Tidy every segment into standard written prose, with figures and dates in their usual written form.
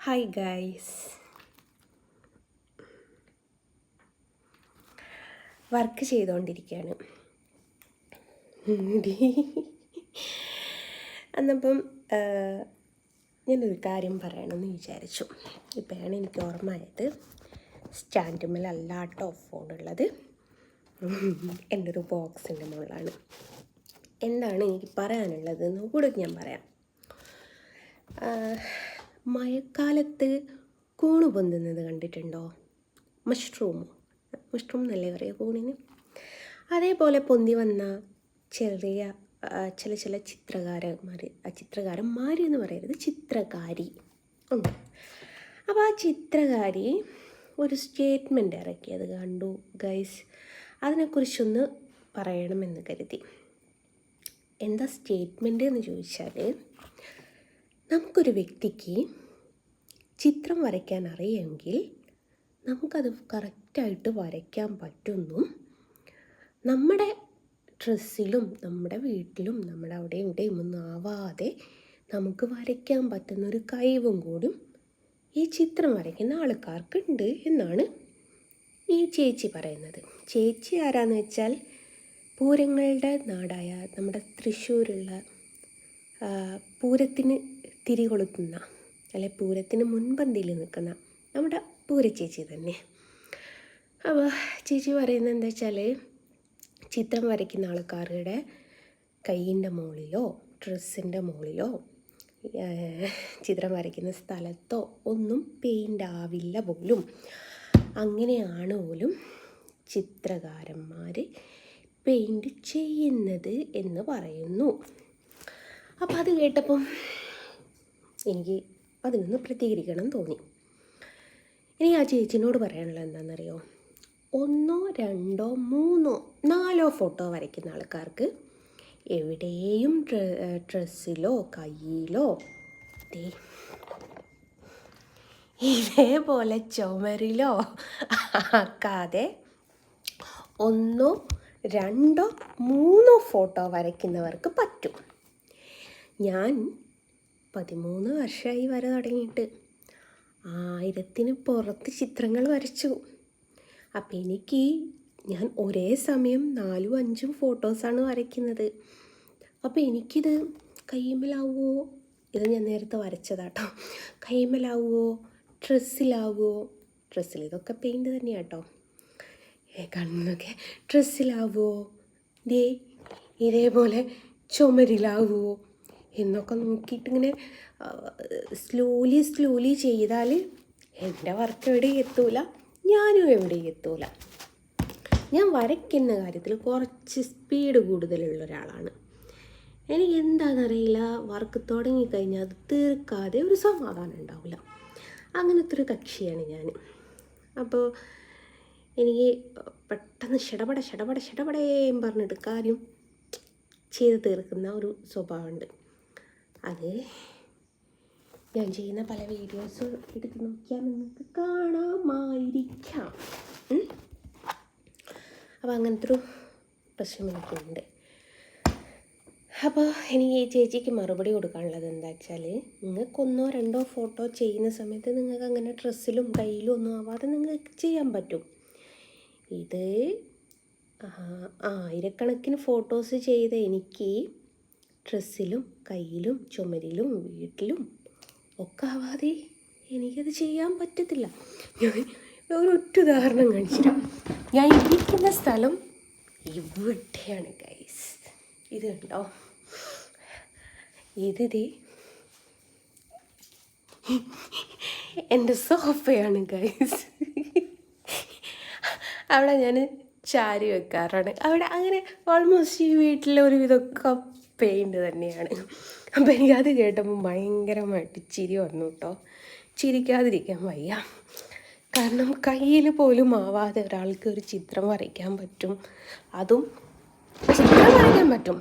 Hi guys, work ചെയ്തുകൊണ്ടിരിക്കുകയാണ്. അന്നപ്പം ഞാനൊരു കാര്യം പറയണമെന്ന് വിചാരിച്ചു. ഇപ്പോഴാണ് എനിക്ക് ഓർമ്മയായത്. സ്റ്റാൻഡുമ്മലല്ല കേട്ടോ ഫോണുള്ളത്, എൻ്റെ ഒരു ബോക്സിൻ്റെ മുകളിലാണ്. എന്താണ് എനിക്ക് പറയാനുള്ളതെന്ന് കൂടെ ഞാൻ പറയാം. മഴക്കാലത്ത് കൂണ് പൊന്തുന്നത് കണ്ടിട്ടുണ്ടോ? മഷ്റൂം എന്നല്ലേ പറയുക കൂണിന്. അതേപോലെ പൊന്തി വന്ന ചെറിയ ചില ചിത്രകാരന്മാർ എന്ന് പറയരുത്, ചിത്രകാരി ഉണ്ട്. അപ്പോൾ ആ ചിത്രകാരി ഒരു സ്റ്റേറ്റ്മെൻറ്റ് ഇറക്കിയത് കണ്ടു ഗൈസ്. അതിനെക്കുറിച്ചൊന്ന് പറയണമെന്ന് കരുതി. എന്താ സ്റ്റേറ്റ്മെൻറ്റ് എന്ന് ചോദിച്ചാൽ, നമുക്കൊരു വ്യക്തിക്ക് ചിത്രം വരയ്ക്കാൻ അറിയുമെങ്കിൽ നമുക്കത് കറക്റ്റായിട്ട് വരയ്ക്കാൻ പറ്റുന്നു. നമ്മുടെ ഡ്രസ്സിലും നമ്മുടെ വീട്ടിലും നമ്മുടെ അവിടെ ഇവിടെയും ഒന്നും ആവാതെ നമുക്ക് വരയ്ക്കാൻ പറ്റുന്നൊരു കഴിവും കൂടും ഈ ചിത്രം വരയ്ക്കുന്ന ആൾക്കാർക്കുണ്ട് എന്നാണ് ഈ ചേച്ചി പറയുന്നത്. ചേച്ചി ആരാന്ന് വെച്ചാൽ, പൂരങ്ങളുടെ നാടായ നമ്മുടെ തൃശ്ശൂരുള്ള പൂരത്തിന് തിരികൊളുത്തുന്ന അല്ലെ പൂരത്തിന് മുൻപന്തിയിൽ നിൽക്കുന്ന നമ്മുടെ പൂരച്ചേച്ചി തന്നെ. അപ്പോൾ ചേച്ചി പറയുന്നത് എന്താ വെച്ചാൽ, ചിത്രം വരയ്ക്കുന്ന ആൾക്കാരുടെ കൈയിൻ്റെ മുകളിലോ ഡ്രസ്സിൻ്റെ മുകളിലോ ചിത്രം വരയ്ക്കുന്ന സ്ഥലത്തോ ഒന്നും പെയിൻ്റ് ആവില്ല പോലും. അങ്ങനെയാണ് പോലും ചിത്രകാരന്മാർ പെയിൻറ് ചെയ്യുന്നത് എന്ന് പറയുന്നു. അപ്പോൾ അത് കേട്ടപ്പം എനിക്ക് അതിനൊന്ന് പ്രതികരിക്കണം തോന്നി. ഇനി ആ ചേച്ചിനോട് പറയാനുള്ളത് എന്താണെന്നറിയോ? 1, 2, 3, 4 ഫോട്ടോ വരയ്ക്കുന്ന ആൾക്കാർക്ക് എവിടെയും ഡ്രസ്സിലോ കയ്യിലോ ഇതേപോലെ ചുമരിലോ ആക്കാതെ 1, 2, 3 ഫോട്ടോ വരയ്ക്കുന്നവർക്ക് പറ്റും. ഞാൻ 13 വർഷമായി വര തുടങ്ങിയിട്ട് 1000-ന് പുറത്ത് ചിത്രങ്ങൾ വരച്ചു. അപ്പം ഞാൻ ഒരേ സമയം 4-5 ഫോട്ടോസാണ് വരയ്ക്കുന്നത്. അപ്പോൾ എനിക്കിത് കൈമലാവുമോ? ഇത് ഞാൻ നേരത്തെ വരച്ചതാട്ടോ. കൈമലാവുമോ? ഡ്രസ്സിലാവുമോ? ഡ്രസ്സിൽ ഇതൊക്കെ പെയിൻറ് തന്നെയാണ് കേട്ടോ. കണ്ണൊക്കെ ഡ്രസ്സിലാവുമോ? ഇതേപോലെ ചുമരിലാവുമോ എന്നൊക്കെ നോക്കിയിട്ടിങ്ങനെ സ്ലോലി ചെയ്താൽ എൻ്റെ വർക്ക് എവിടെയും എത്തൂല, ഞാനും എവിടെയും എത്തൂല. ഞാൻ വരയ്ക്കുന്ന കാര്യത്തിൽ കുറച്ച് സ്പീഡ് കൂടുതലുള്ള ഒരാളാണ്. എനിക്ക് എന്താണെന്നറിയില്ല, വർക്ക് തുടങ്ങിക്കഴിഞ്ഞാൽ അത് തീർക്കാതെ ഒരു സമാധാനം ഉണ്ടാവില്ല. അങ്ങനത്തെ ഒരു കക്ഷിയാണ് ഞാൻ. അപ്പോൾ എനിക്ക് പെട്ടെന്ന് ഷടപടേയും പറഞ്ഞിട്ട് കാര്യം ചെയ്ത് തീർക്കുന്ന ഒരു സ്വഭാവമുണ്ട്. അത് ഞാൻ ചെയ്യുന്ന പല വീഡിയോസ് എടുത്ത് നോക്കിയാൽ നിങ്ങൾക്ക് കാണാമായിരിക്കാം. അപ്പോൾ അങ്ങനത്തെ ഒരു പ്രശ്നം എനിക്കുണ്ട്. അപ്പോൾ എനിക്ക് ഈ ചേച്ചിക്ക് മറുപടി കൊടുക്കാനുള്ളത് എന്താ വെച്ചാൽ, നിങ്ങൾക്ക് 1, 2 ഫോട്ടോ ചെയ്യുന്ന സമയത്ത് നിങ്ങൾക്ക് അങ്ങനെ ഡ്രസ്സിലും കയ്യിലും ഒന്നും ആവാതെ നിങ്ങൾക്ക് ചെയ്യാൻ പറ്റും. ഇത് 1000-കണക്കിന് ഫോട്ടോസ് ചെയ്ത എനിക്ക് ഡ്രസ്സിലും കയ്യിലും ചുമരിലും വീട്ടിലും ഒക്കെ ആവാതെ എനിക്കത് ചെയ്യാൻ പറ്റത്തില്ല. ഞാൻ ഒരൊറ്റ ഉദാഹരണം കാണിച്ചിരാം. ഞാൻ ഇരിക്കുന്ന സ്ഥലം ഇവിടെയാണ് ഗൈസ്. ഇത് കണ്ടോ? ഇത് എൻ്റെ സോഫയാണ് ഗൈസ്. അവിടെ ഞാൻ ചാരി വെക്കാറാണ്. അവിടെ അങ്ങനെ ഓൾമോസ്റ്റ് ഈ വീട്ടിലെ ഒരുവിധമൊക്കെ പെയിൻറ് തന്നെയാണ്. അപ്പം എനിക്കത് കേട്ടപ്പോൾ ഭയങ്കരമായിട്ട് ചിരി വന്നു കേട്ടോ. ചിരിക്കാതിരിക്കാൻ വയ്യ. കാരണം കയ്യിൽ പോലും ആവാതെ ഒരാൾക്ക് ഒരു ചിത്രം വരയ്ക്കാൻ പറ്റും. അതും ചിത്രം വരയ്ക്കാൻ പറ്റും,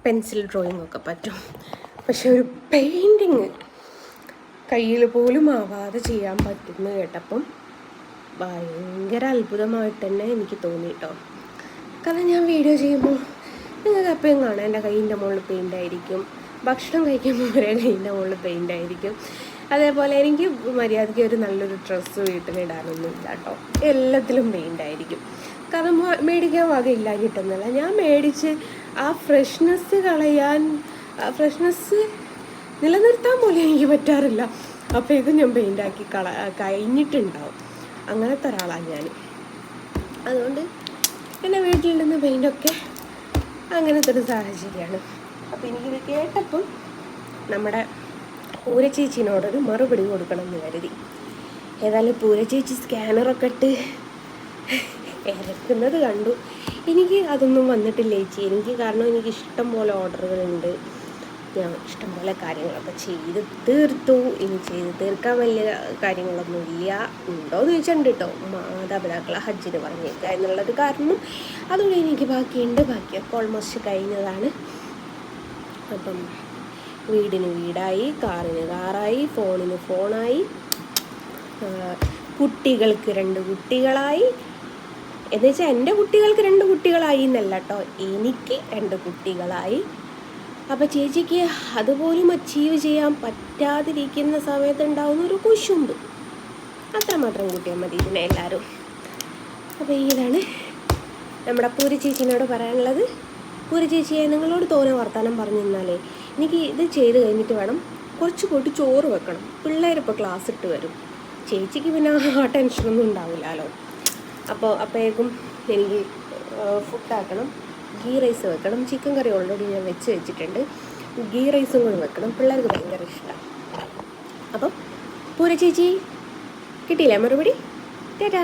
പെൻസിൽ ഡ്രോയിങ് ഒക്കെ പറ്റും. പക്ഷെ ഒരു പെയിൻറ്റിങ് കയ്യിൽ പോലും ആവാതെ ചെയ്യാൻ പറ്റുമെന്ന് കേട്ടപ്പം ഭയങ്കര അത്ഭുതമായിട്ട് തന്നെ എനിക്ക് തോന്നി കേട്ടോ. കാരണം ഞാൻ വീഡിയോ ചെയ്യുമ്പോൾ നിങ്ങൾക്ക് എപ്പോഴും കാണാം എൻ്റെ കയ്യിൻ്റെ മുകളിൽ പെയിൻ്റ് ആയിരിക്കും, ഭക്ഷണം കഴിക്കുമ്പോൾ വരെ കയ്യിൻ്റെ മുകളിൽ പെയിൻ്റ് ആയിരിക്കും. അതേപോലെ എനിക്ക് മര്യാദയ്ക്ക് ഒരു നല്ലൊരു ഡ്രസ്സ് വീട്ടിലിടാനൊന്നും ഇല്ല കേട്ടോ. എല്ലാത്തിലും പെയിൻ്റായിരിക്കും. കാരണം മേടിക്കാൻ വകയില്ലാഞ്ഞിട്ടൊന്നുമല്ല, ഞാൻ മേടിച്ച് ആ ഫ്രഷ്നെസ് കളയാൻ, ഫ്രഷ്നെസ് നിലനിർത്താൻ പോലും എനിക്ക് പറ്റാറില്ല. അപ്പോഴേക്കും ഞാൻ പെയിൻ്റാക്കി കഴിഞ്ഞിട്ടുണ്ടാവും. അങ്ങനത്തെ ഒരാളാണ് ഞാൻ. അതുകൊണ്ട് എൻ്റെ വീട്ടിലിടുന്ന പെയിൻ്റൊക്കെ അങ്ങനത്തെ ഒരു സാഹചര്യമാണ്. അപ്പോൾ എനിക്കിത് കേട്ടപ്പം നമ്മുടെ പൂരച്ചേച്ചിനോടൊരു മറുപടി കൊടുക്കണം എന്ന് കരുതി. ഏതായാലും പൂരച്ചേച്ചി സ്കാനറൊക്കെ ഇട്ട് ഇറക്കുന്നത് കണ്ടു. എനിക്ക് അതൊന്നും വന്നിട്ടില്ല ചേച്ചി. എനിക്ക് കാരണം എനിക്ക് ഇഷ്ടം പോലെ ഓർഡറുകളുണ്ട്, ഞാൻ ഇഷ്ടം പോലെ കാര്യങ്ങളൊക്കെ ചെയ്ത് തീർത്തു. ഇനി ചെയ്ത് തീർക്കാൻ വലിയ കാര്യങ്ങളൊന്നും ഇല്ല. ഉണ്ടോയെന്ന് ചോദിച്ചിട്ടുണ്ട് കേട്ടോ. മാതാപിതാക്കളെ ഹജ്ജിന് പറഞ്ഞേക്കുക എന്നുള്ളത് കാരണം അതുകൊണ്ട് എനിക്ക് ബാക്കിയൊക്കെ ഓൾമോസ്റ്റ് കഴിഞ്ഞതാണ്. അപ്പം വീടിന് വീടായി, കാറിന് കാറായി, ഫോണിന് ഫോണായി, കുട്ടികൾക്ക് 2 കുട്ടികളായി. എന്ന് വെച്ചാൽ എൻ്റെ കുട്ടികൾക്ക് 2 കുട്ടികളായി എന്നല്ല കേട്ടോ, എനിക്ക് 2 കുട്ടികളായി. അപ്പോൾ ചേച്ചിക്ക് അതുപോലും അച്ചീവ് ചെയ്യാൻ പറ്റാതിരിക്കുന്ന സമയത്ത് ഉണ്ടാകുന്ന ഒരു കുശുമ്പ്, അത്രമാത്രം കൂട്ടിയാൽ മതി ഇതിനെ എല്ലാവരും. അപ്പോൾ ഇതാണ് നമ്മുടെ പൂരച്ചേച്ചിനോട് പറയാനുള്ളത്. പൂരച്ചേച്ചിയെ നിങ്ങളോട് തോന്നെ വർത്തമാനം പറഞ്ഞു തന്നാലേ എനിക്ക് ഇത് ചെയ്ത് കഴിഞ്ഞിട്ട് വേണം കുറച്ച് പോയിട്ട് ചോറ് വെക്കണം. പിള്ളേരിപ്പോൾ ക്ലാസ് ഇട്ട് വരും. ചേച്ചിക്ക് പിന്നെ ആ ടെൻഷനൊന്നും ഉണ്ടാവില്ലല്ലോ. അപ്പോഴേക്കും എനിക്ക് ഫുഡാക്കണം, ഗീ റൈസ് വെക്കണം. ചിക്കൻ കറി ഓൾറെഡി ഞാൻ വെച്ചിട്ടുണ്ട്, ഗീ റൈസും കൂടി വെക്കണം. പിള്ളേർക്ക് ഭയങ്കര ഇഷ്ടമാണ്. അപ്പം പൂരച്ചേച്ചി കിട്ടിയില്ലേ മറുപടി? ടാറ്റാ.